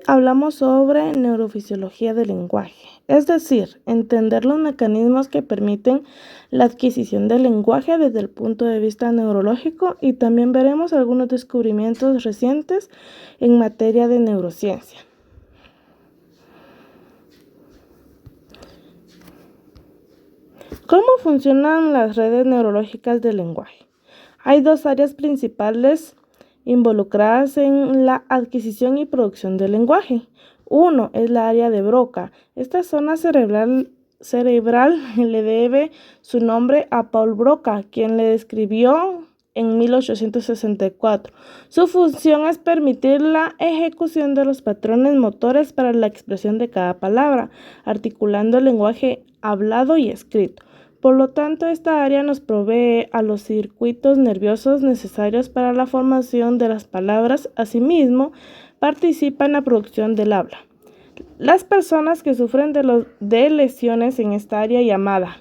Hablamos sobre neurofisiología del lenguaje, es decir, entender los mecanismos que permiten la adquisición del lenguaje desde el punto de vista neurológico, y también veremos algunos descubrimientos recientes en materia de neurociencia. ¿Cómo funcionan las redes neurológicas del lenguaje? Hay dos áreas principales involucradas en la adquisición y producción del lenguaje. Uno es la área de Broca. Esta zona cerebral le debe su nombre a Paul Broca, quien le describió en 1864. Su función es permitir la ejecución de los patrones motores para la expresión de cada palabra, articulando el lenguaje hablado y escrito. Por lo tanto, esta área nos provee a los circuitos nerviosos necesarios para la formación de las palabras. Asimismo, participa en la producción del habla. Las personas que sufren de lesiones en esta área llamada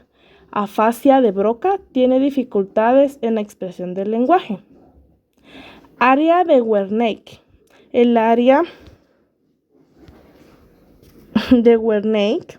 afasia de Broca tienen dificultades en la expresión del lenguaje. Área de Wernicke. El área de Wernicke,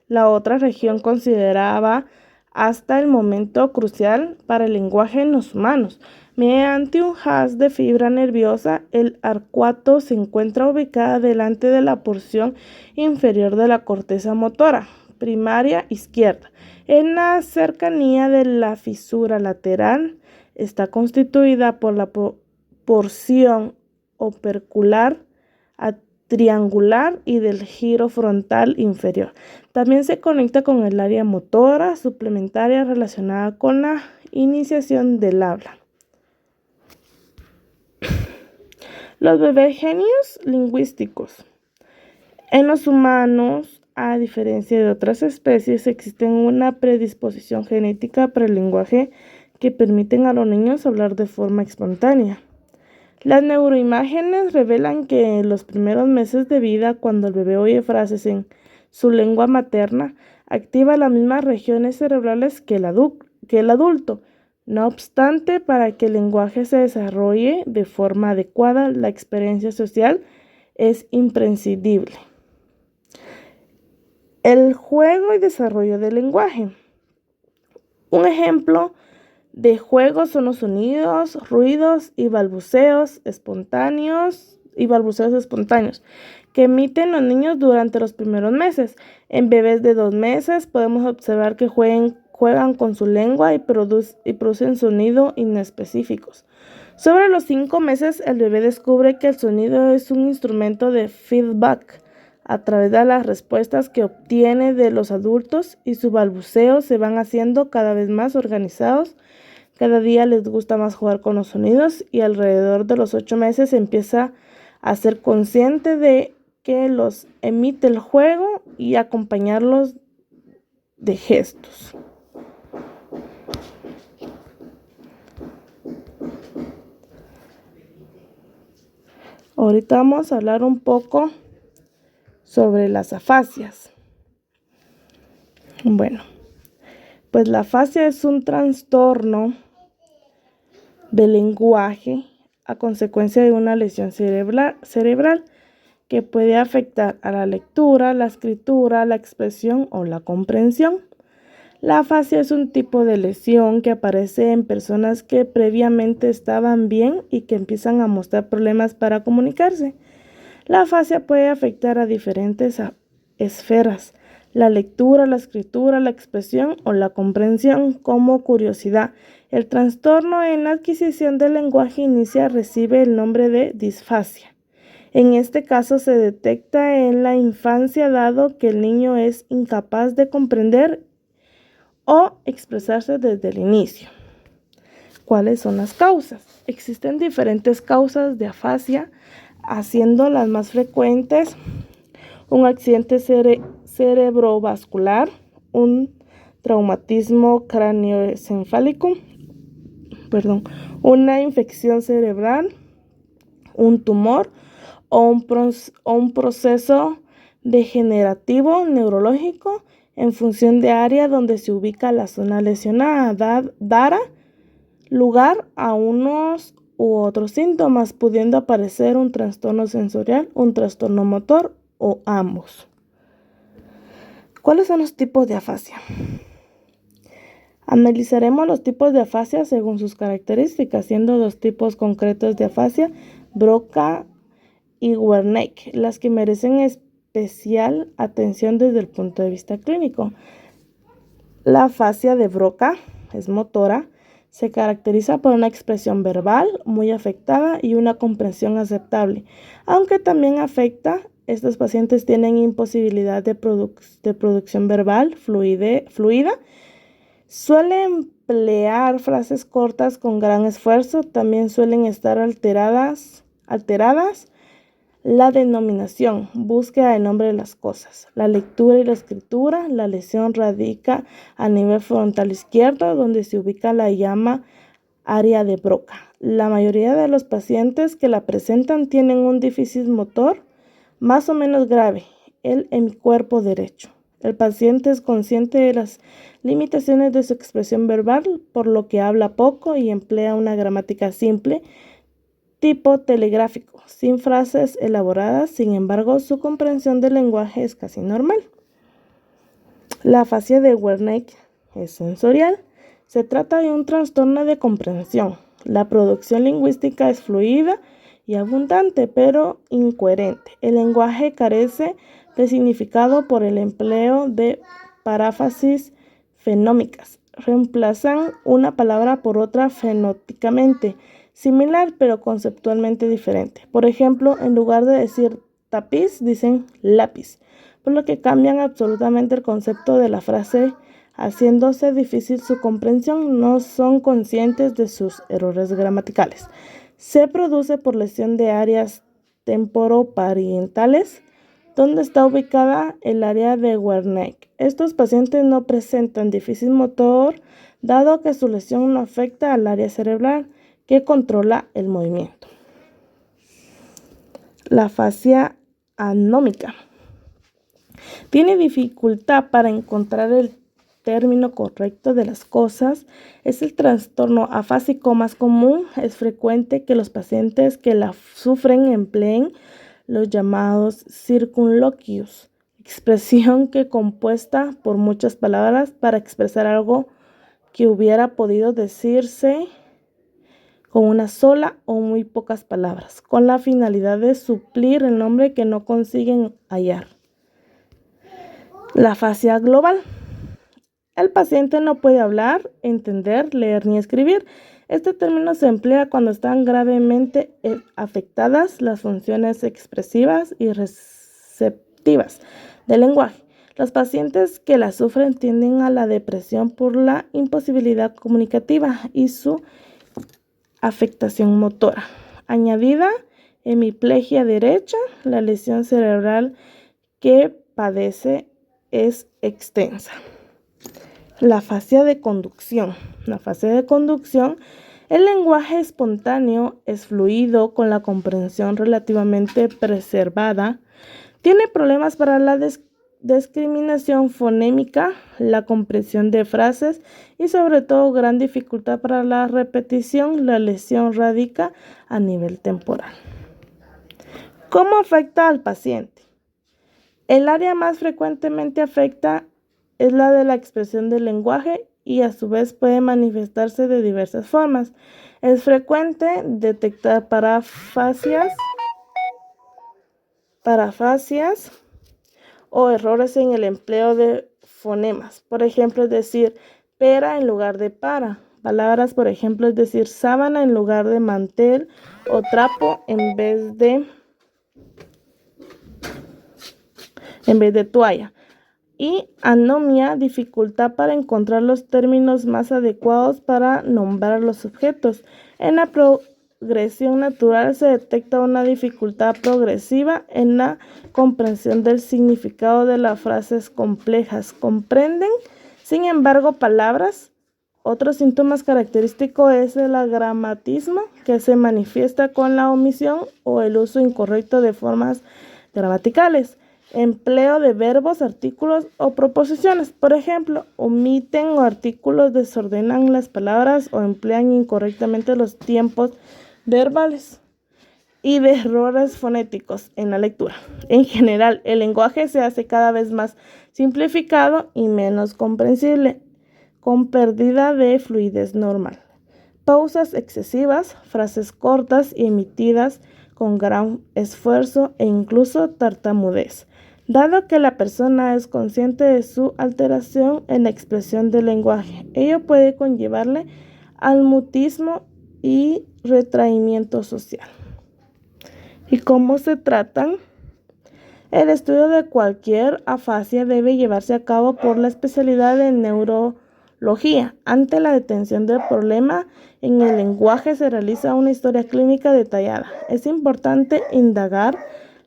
la otra región considerada hasta el momento crucial para el lenguaje en los humanos. Mediante un haz de fibra nerviosa, el arcuato se encuentra ubicada delante de la porción inferior de la corteza motora primaria izquierda. En la cercanía de la fisura lateral está constituida por la porción opercular triangular y del giro frontal inferior. También se conecta con el área motora suplementaria relacionada con la iniciación del habla. Los bebés genios lingüísticos. En los humanos, a diferencia de otras especies, existe una predisposición genética para el lenguaje que permiten a los niños hablar de forma espontánea. Las neuroimágenes revelan que en los primeros meses de vida, cuando el bebé oye frases en su lengua materna, activa las mismas regiones cerebrales que el adulto. No obstante, para que el lenguaje se desarrolle de forma adecuada, la experiencia social es imprescindible. El juego y desarrollo del lenguaje. Un ejemplo de juegos son los sonidos, ruidos y balbuceos espontáneos que emiten los niños durante los primeros meses. En bebés de 2 meses podemos observar que juegan con su lengua y producen sonidos inespecíficos. Sobre los 5 meses, el bebé descubre que el sonido es un instrumento de feedback a través de las respuestas que obtiene de los adultos, y sus balbuceos se van haciendo cada vez más organizados. Cada día les gusta más jugar con los sonidos, y alrededor de los 8 meses empieza a ser consciente de que los emite el juego y acompañarlos de gestos. Ahorita vamos a hablar un poco sobre las afasias. Bueno, pues la afasia es un trastorno del lenguaje a consecuencia de una lesión cerebral que puede afectar a la lectura, la escritura, la expresión o la comprensión. La afasia es un tipo de lesión que aparece en personas que previamente estaban bien y que empiezan a mostrar problemas para comunicarse. La afasia puede afectar a diferentes esferas: la lectura, la escritura, la expresión o la comprensión. Como curiosidad, el trastorno en la adquisición del lenguaje inicial recibe el nombre de disfasia. En este caso se detecta en la infancia, dado que el niño es incapaz de comprender o expresarse desde el inicio. ¿Cuáles son las causas? Existen diferentes causas de afasia, haciendo las más frecuentes un accidente cerebrovascular, un traumatismo cráneoencefálico, una infección cerebral, un tumor o un proceso degenerativo neurológico en función de área donde se ubica la zona lesionada, dará lugar a unos u otros síntomas, pudiendo aparecer un trastorno sensorial, un trastorno motor o ambos. ¿Cuáles son los tipos de afasia? Analizaremos los tipos de afasia según sus características, siendo dos tipos concretos de afasia, Broca y Wernicke, las que merecen especial atención desde el punto de vista clínico. La afasia de Broca es motora, se caracteriza por una expresión verbal muy afectada y una comprensión aceptable, aunque también afecta. Estos pacientes tienen imposibilidad de producción verbal fluida. Suele emplear frases cortas con gran esfuerzo. También suelen estar alteradas la denominación, búsqueda de nombre de las cosas, la lectura y la escritura. La lesión radica a nivel frontal izquierdo, donde se ubica la llama área de Broca. La mayoría de los pacientes que la presentan tienen un déficit motor más o menos grave, el hemicuerpo derecho. El paciente es consciente de las limitaciones de su expresión verbal, por lo que habla poco y emplea una gramática simple, tipo telegráfico, sin frases elaboradas. Sin embargo, su comprensión del lenguaje es casi normal. La afasia de Wernicke es sensorial. Se trata de un trastorno de comprensión. La producción lingüística es fluida y abundante, pero incoherente. El lenguaje carece de significado por el empleo de paráfrasis fenómicas. Reemplazan una palabra por otra fenóticamente similar, pero conceptualmente diferente. Por ejemplo, en lugar de decir tapiz, dicen lápiz, por lo que cambian absolutamente el concepto de la frase, haciéndose difícil su comprensión. No son conscientes de sus errores gramaticales. Se produce por lesión de áreas temporoparietales, donde está ubicada el área de Wernicke. Estos pacientes no presentan déficit motor, dado que su lesión no afecta al área cerebral que controla el movimiento. La afasia anómica tiene dificultad para encontrar el término correcto de las cosas. Es el trastorno afásico más común. Es frecuente que los pacientes que la sufren empleen los llamados circunloquios, expresión que compuesta por muchas palabras para expresar algo que hubiera podido decirse con una sola o muy pocas palabras, con la finalidad de suplir el nombre que no consiguen hallar. La afasia global. El paciente no puede hablar, entender, leer ni escribir. Este término se emplea cuando están gravemente afectadas las funciones expresivas y receptivas del lenguaje. Los pacientes que la sufren tienden a la depresión por la imposibilidad comunicativa y su afectación motora. Añadida hemiplegia derecha, la lesión cerebral que padece es extensa. La afasia de conducción. La afasia de conducción, el lenguaje espontáneo es fluido con la comprensión relativamente preservada. Tiene problemas para la discriminación fonémica, la comprensión de frases y sobre todo gran dificultad para la repetición. La lesión radica a nivel temporal. ¿Cómo afecta al paciente? El área más frecuentemente afecta es la de la expresión del lenguaje y a su vez puede manifestarse de diversas formas. Es frecuente detectar parafasias o errores en el empleo de fonemas. Por ejemplo, es decir pera en lugar de para. Palabras, por ejemplo, es decir sábana en lugar de mantel o trapo en vez de toalla. Y anomia, dificultad para encontrar los términos más adecuados para nombrar los objetos. En la progresión natural se detecta una dificultad progresiva en la comprensión del significado de las frases complejas. Comprenden, sin embargo, palabras. Otro síntoma característico es el agramatismo, que se manifiesta con la omisión o el uso incorrecto de formas gramaticales. Empleo de verbos, artículos o proposiciones. Por ejemplo, omiten o artículos desordenan las palabras o emplean incorrectamente los tiempos verbales y de errores fonéticos en la lectura. En general, el lenguaje se hace cada vez más simplificado y menos comprensible, con pérdida de fluidez normal, pausas excesivas, frases cortas y emitidas con gran esfuerzo e incluso tartamudez. Dado que la persona es consciente de su alteración en la expresión del lenguaje, ello puede conllevarle al mutismo y retraimiento social. ¿Y cómo se tratan? El estudio de cualquier afasia debe llevarse a cabo por la especialidad de neurología. Ante la detención del problema en el lenguaje se realiza una historia clínica detallada. Es importante indagar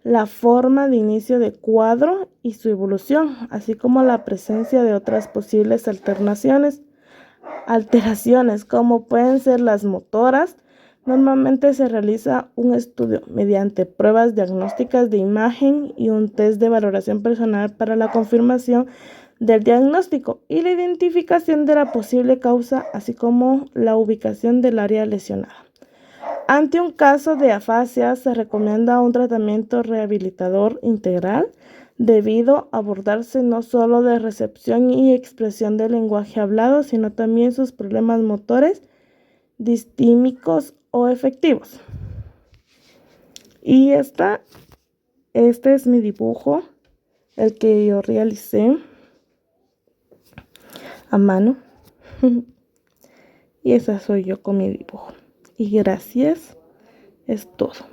la forma de inicio de cuadro y su evolución, así como la presencia de otras posibles alteraciones, como pueden ser las motoras. Normalmente se realiza un estudio mediante pruebas diagnósticas de imagen y un test de valoración personal para la confirmación del diagnóstico y la identificación de la posible causa, así como la ubicación del área lesionada. Ante un caso de afasia, se recomienda un tratamiento rehabilitador integral debido a abordarse no solo de recepción y expresión del lenguaje hablado, sino también sus problemas motores, distímicos o efectivos. Y este es mi dibujo, el que yo realicé a mano. Y esa soy yo con mi dibujo. Y gracias, es todo.